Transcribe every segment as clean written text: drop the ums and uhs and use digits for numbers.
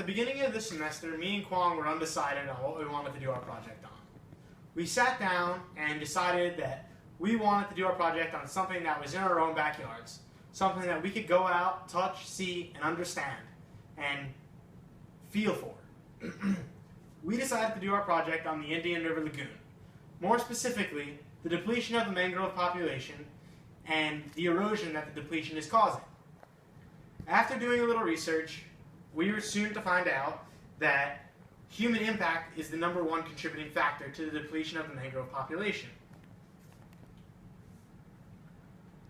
beginning of this semester, me and Kwong were undecided on what we wanted to do our project on. We sat down and decided that we wanted to do our project on something that was in our own backyards, something that we could go out, touch, see, and understand, and feel for. We decided to do our project on the Indian River Lagoon. More specifically, the depletion of the mangrove population and the erosion that the depletion is causing. After doing a little research, we were soon to find out that human impact is the #1 contributing factor to the depletion of the mangrove population.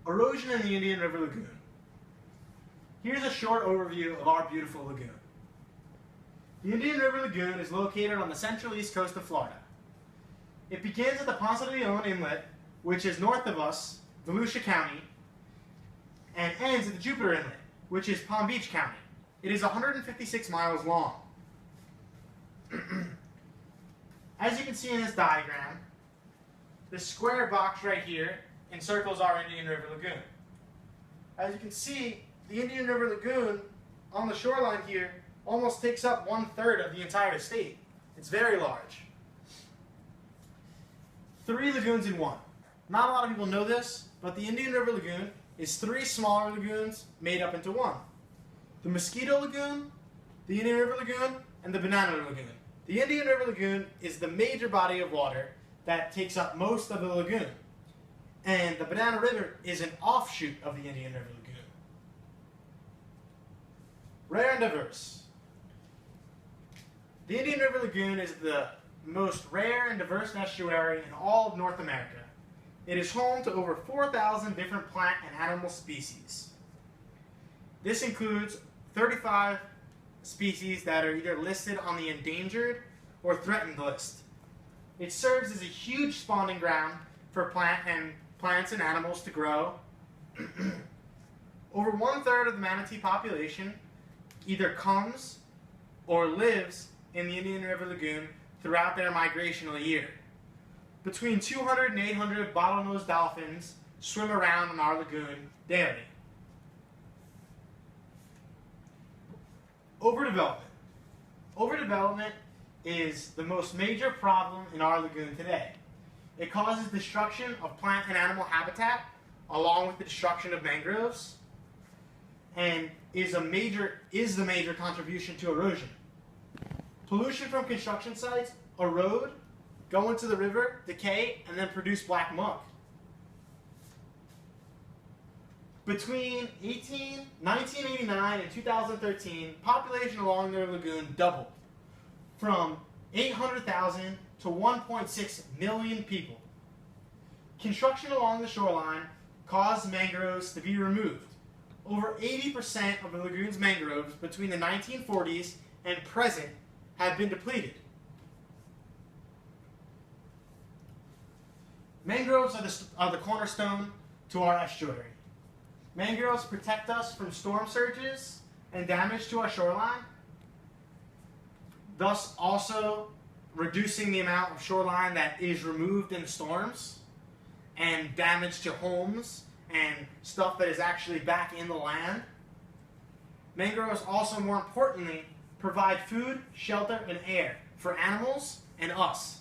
Erosion in the Indian River Lagoon. Here's a short overview of our beautiful lagoon. The Indian River Lagoon is located on the central east coast of Florida. It begins at the Ponce de Leon Inlet, which is north of us, Volusia County, and ends at the Jupiter Inlet, which is Palm Beach County. It is 156 miles long. As you can see in this diagram, the square box right here encircles our Indian River Lagoon. As you can see, the Indian River Lagoon on the shoreline here almost takes up 1/3 of the entire state. It's very large. 3 lagoons in one. Not a lot of people know this, but the Indian River Lagoon is 3 smaller lagoons made up into one. The Mosquito Lagoon, the Indian River Lagoon, and the Banana Lagoon. The Indian River Lagoon is the major body of water that takes up most of the lagoon. And the Banana River is an offshoot of the Indian River Lagoon. Rare and diverse. The Indian River Lagoon is the most rare and diverse estuary in all of North America. It is home to over 4,000 different plant and animal species. This includes 35 species that are either listed on the endangered or threatened list. It serves as a huge spawning ground for plants and animals to grow. Over 1/3 of the manatee population either comes or lives in the Indian River Lagoon throughout their migrational year. Between 200 and 800 bottlenose dolphins swim around in our lagoon daily. Overdevelopment. Overdevelopment is the most major problem in our lagoon today. It causes destruction of plant and animal habitat, along with the destruction of mangroves, and is the major contribution to erosion. Pollution from construction sites erode, go into the river, decay, and then produce black muck. Between 1989 and 2013, population along the lagoon doubled from 800,000 to 1.6 million people. Construction along the shoreline caused mangroves to be removed. Over 80% of the lagoon's mangroves between the 1940s and present have been depleted. Mangroves are the cornerstone to our estuary. Mangroves protect us from storm surges and damage to our shoreline, thus also reducing the amount of shoreline that is removed in storms and damage to homes and stuff that is actually back in the land. Mangroves also, more importantly, provide food, shelter, and air for animals and us.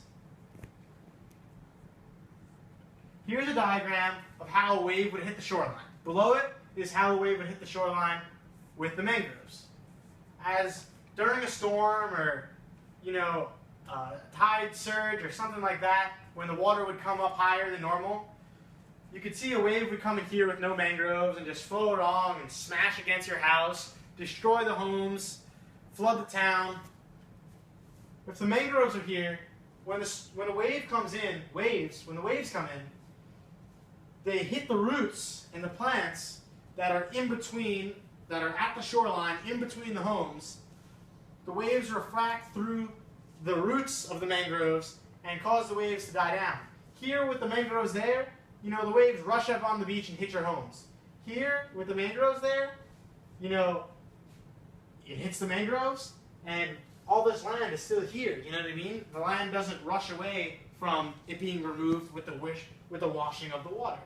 Here's a diagram of how a wave would hit the shoreline. Below it is how a wave would hit the shoreline with the mangroves. As during a storm or, a tide surge or something like that, when the water would come up higher than normal, you could see a wave would come in here with no mangroves and just flow along and smash against your house, destroy the homes, flood the town. If the mangroves are here, when a wave comes in, when the waves come in, they hit the roots and the plants that are in between, that are at the shoreline, in between the homes. The waves refract through the roots of the mangroves and cause the waves to die down. Here with the mangroves there, the waves rush up on the beach and hit your homes. Here with the mangroves there, it hits the mangroves and all this land is still here, you know what I mean? The land doesn't rush away from it being removed with the washing of the water.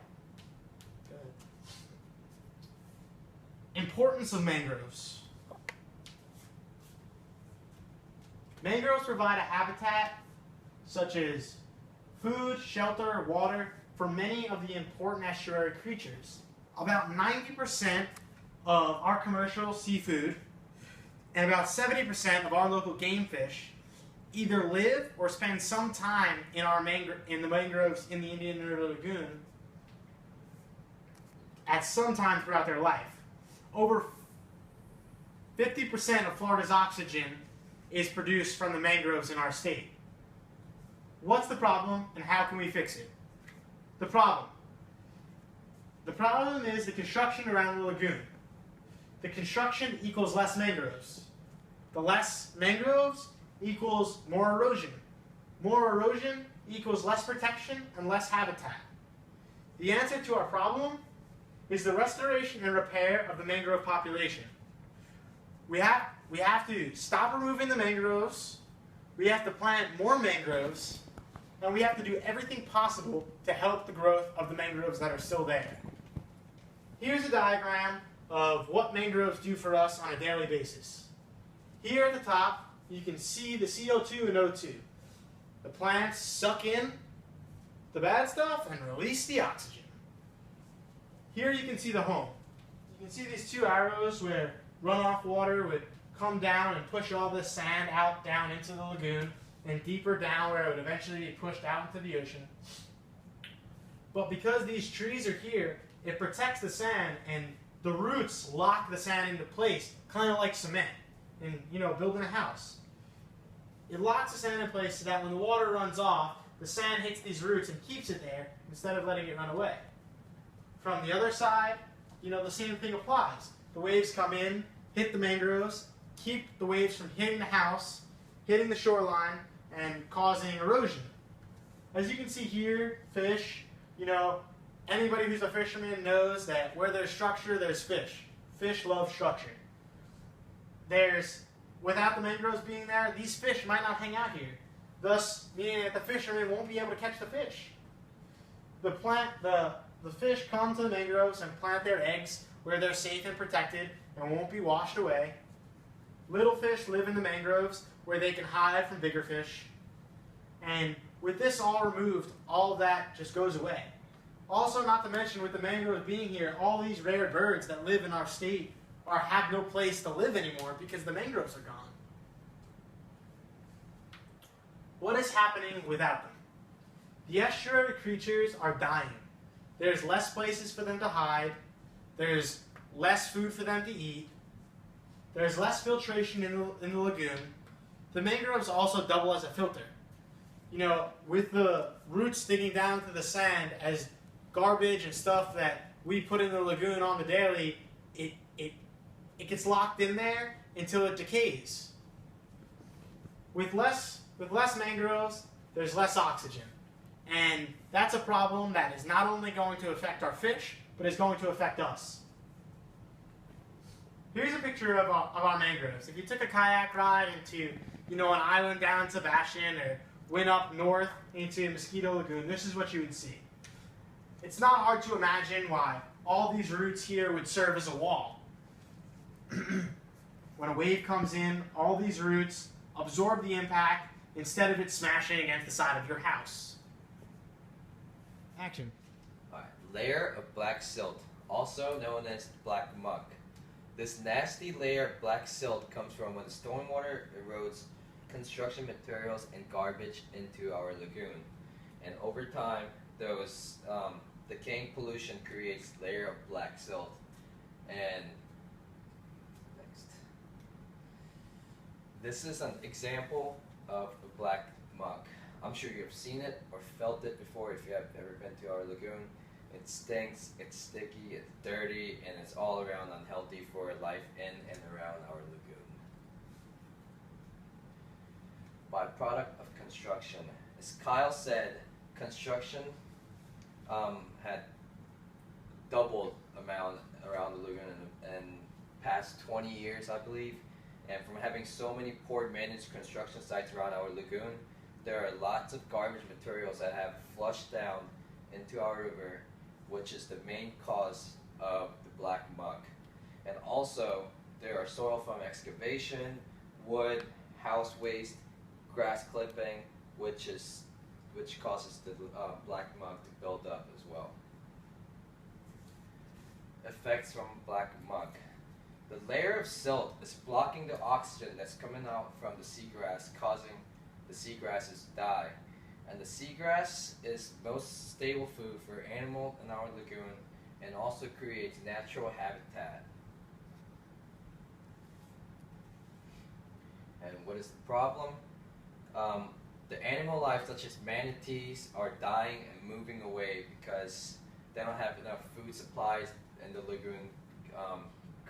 Importance of mangroves. Mangroves provide a habitat such as food, shelter, water for many of the important estuary creatures. About 90% of our commercial seafood and about 70% of our local game fish either live or spend some time in the mangroves in the Indian River Lagoon at some time throughout their life. Over 50% of Florida's oxygen is produced from the mangroves in our state. What's the problem and how can we fix it? The problem is the construction around the lagoon. The construction equals less mangroves. The less mangroves equals more erosion. More erosion equals less protection and less habitat. The answer to our problem is the restoration and repair of the mangrove population. We have to stop removing the mangroves, we have to plant more mangroves, and we have to do everything possible to help the growth of the mangroves that are still there. Here's a diagram of what mangroves do for us on a daily basis. Here at the top, you can see the CO2 and O2. The plants suck in the bad stuff and release the oxygen. Here you can see the home. You can see these two arrows where runoff water would come down and push all this sand out down into the lagoon and deeper down where it would eventually be pushed out into the ocean. But because these trees are here, it protects the sand and the roots lock the sand into place, kind of like cement in, building a house. It locks the sand in place so that when the water runs off, the sand hits these roots and keeps it there instead of letting it run away. From the other side, the same thing applies. The waves come in, hit the mangroves, keep the waves from hitting the house, hitting the shoreline, and causing erosion. As you can see here, fish, anybody who's a fisherman knows that where there's structure, there's fish. Fish love structure. Without the mangroves being there, these fish might not hang out here, thus meaning that the fisherman won't be able to catch the fish. The fish come to the mangroves and plant their eggs where they're safe and protected and won't be washed away. Little fish live in the mangroves where they can hide from bigger fish. And with this all removed, all of that just goes away. Also, not to mention, with the mangroves being here, all these rare birds that live in our state have no place to live anymore because the mangroves are gone. What is happening without them? The estuary creatures are dying. There's less places for them to hide. There's less food for them to eat. There's less filtration in the lagoon. The mangroves also double as a filter. With the roots digging down to the sand as garbage and stuff that we put in the lagoon on the daily, it gets locked in there until it decays. With less mangroves, there's less oxygen. And that's a problem that is not only going to affect our fish, but is going to affect us. Here's a picture of our mangroves. If you took a kayak ride into, an island down in Sebastian or went up north into Mosquito Lagoon, this is what you would see. It's not hard to imagine why all these roots here would serve as a wall. When a wave comes in, all these roots absorb the impact instead of it smashing against the side of your house. Action. Alright, layer of black silt, also known as black muck. This nasty layer of black silt comes from when stormwater erodes construction materials and garbage into our lagoon. And over time, those decaying pollution creates layer of black silt. And next. This is an example of black muck. I'm sure you've seen it or felt it before if you have ever been to our lagoon. It stinks, it's sticky, it's dirty, and it's all around unhealthy for life in and around our lagoon. Byproduct of construction. As Kyle said, construction had doubled amount around the lagoon in past 20 years, I believe. And from having so many poor managed construction sites around our lagoon, there are lots of garbage materials that have flushed down into our river, which is the main cause of the black muck. And also, there are soil from excavation, wood, house waste, grass clipping, which causes the black muck to build up as well. Effects from black muck. The layer of silt is blocking the oxygen that's coming out from the seagrass, causing the seagrasses to die. And the seagrass is most stable food for animal in our lagoon and also creates natural habitat. And what is the problem? The animal life such as manatees are dying and moving away because they don't have enough food supplies in the lagoon,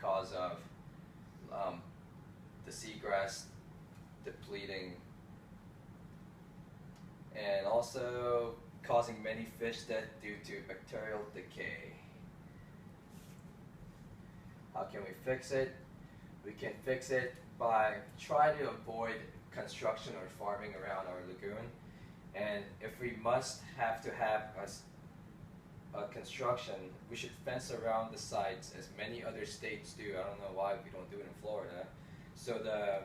cause of the seagrass depleting, and also causing many fish death due to bacterial decay. How can we fix it? We can fix it by trying to avoid construction or farming around our lagoon. And if we must have to have a construction, we should fence around the sites as many other states do. I don't know why we don't do it in Florida. So the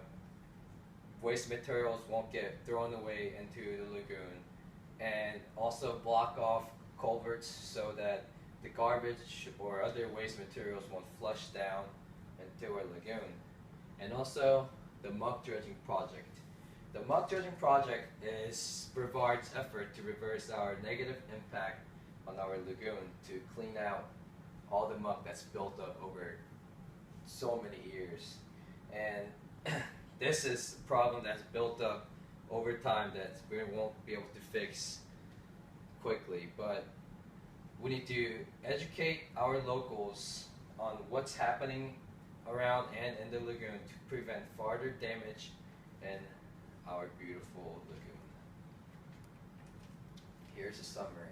waste materials won't get thrown away into the lagoon. And also block off culverts so that the garbage or other waste materials won't flush down into our lagoon. And also the muck dredging project. The muck dredging project is Brevard's effort to reverse our negative impact on our lagoon, to clean out all the muck that's built up over so many years. And this is a problem that's built up over time that we won't be able to fix quickly, but we need to educate our locals on what's happening around and in the lagoon to prevent further damage in our beautiful lagoon. Here's a summary.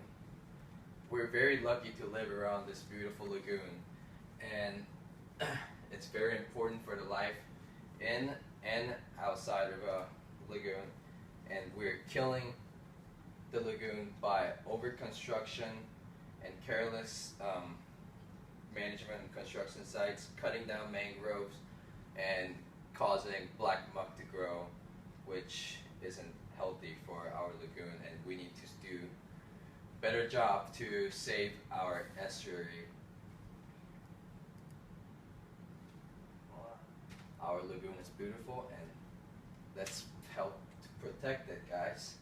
We're very lucky to live around this beautiful lagoon, and it's very important for the life in and outside of a lagoon, and we're killing the lagoon by over-construction and careless management and construction sites, cutting down mangroves and causing black muck to grow, which isn't healthy for our lagoon, and we need to do a better job to save our estuary. Our lagoon is beautiful, and let's help to protect it, guys.